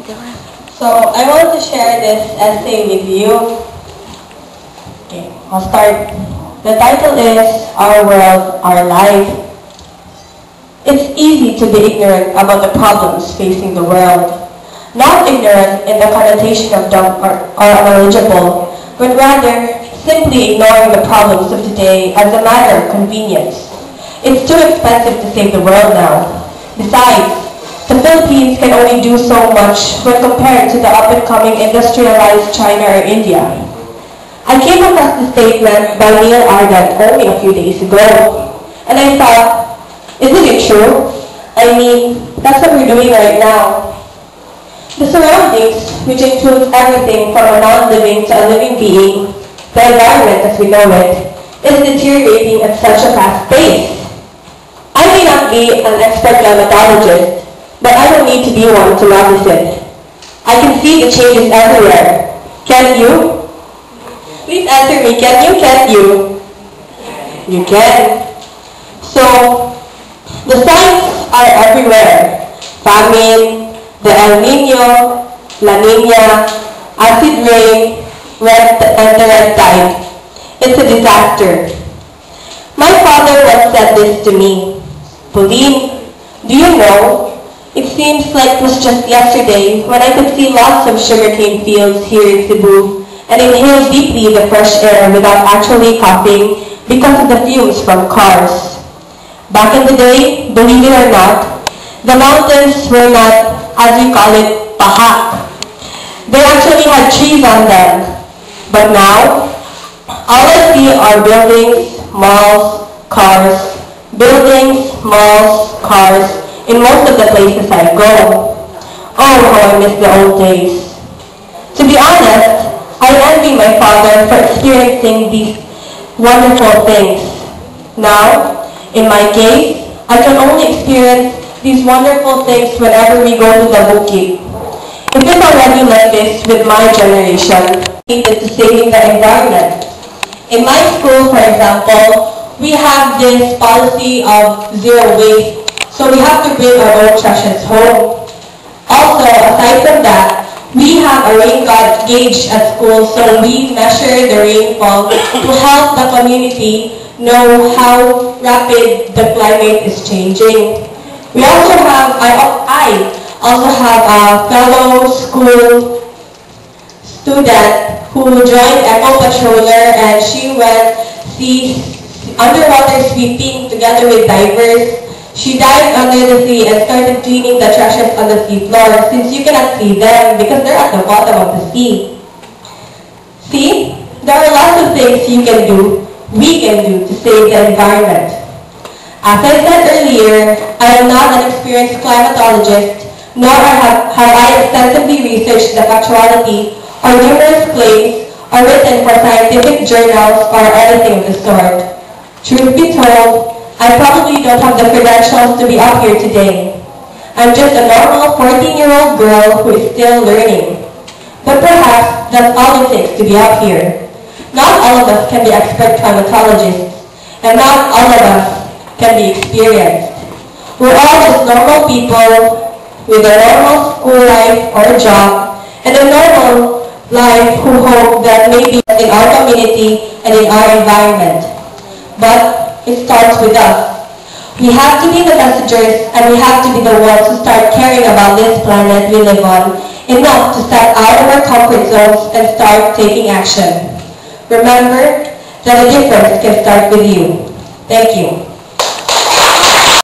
So I want to share this essay with you. Okay, I'll start. The title is Our World, Our Life. It's easy to be ignorant about the problems facing the world. Not ignorant in the connotation of dumb or unknowledgeable, but rather simply ignoring the problems of today as a matter of convenience. It's too expensive to save the world now. Besides, the Philippines can only do so much when compared to the up-and-coming industrialized China or India. I came across the statement by Neil Argand only a few days ago, and I thought, isn't it true? I mean, that's what we're doing right now. The surroundings, which includes everything from a non-living to a living being, the environment as we know it, is deteriorating at such a fast pace. I may not be an expert climatologist, but I don't need to be one to notice it. I can see the changes everywhere. Can't you? Please answer me, can you, can't you? You can. So, the signs are everywhere. Famine, the El Nino, La Nina, acid rain, and the red tide. It's a disaster. My father once said this to me. Pauline, do you know, it seems like it was just yesterday when I could see lots of sugarcane fields here in Cebu and inhale deeply the fresh air without actually coughing because of the fumes from cars. Back in the day, believe it or not, the mountains were not, as we call it, pahak. They actually had trees on them. But now, all I see are buildings, malls, cars, buildings, malls, cars, in most of the places I go. Oh, how I miss the old days. To be honest, I envy my father for experiencing these wonderful things. Now, in my case, I can only experience these wonderful things whenever we go to the bukid. It is already like this with my generation, related to saving the environment. In my school, for example, we have this policy of zero waste. So we have to bring our own trashes home. Also, aside from that, we have a rain gauge at school, so we measure the rainfall to help the community know how rapid the climate is changing. We also have, I also have a fellow school student who joined Eco Patroller, and she went see underwater sweeping together with divers. She dived under the sea and started cleaning the trashes on the seafloor since you cannot see them because they're at the bottom of the sea. See, there are lots of things we can do to save the environment. As I said earlier, I am not an experienced climatologist, nor have I extensively researched the factuality or numerous claims or written for scientific journals or anything of the sort. Truth be told, I probably don't have the credentials to be up here today. I'm just a normal 14-year-old girl who is still learning. But perhaps that's all it takes to be up here. Not all of us can be expert climatologists, and not all of us can be experienced. We're all just normal people with a normal school life or a job, and a normal life who hope that maybe in our community and in our environment. But it starts with us. We have to be the messengers, and we have to be the ones who start caring about this planet we live on enough to step out of our comfort zones and start taking action. Remember that a difference can start with you. Thank you.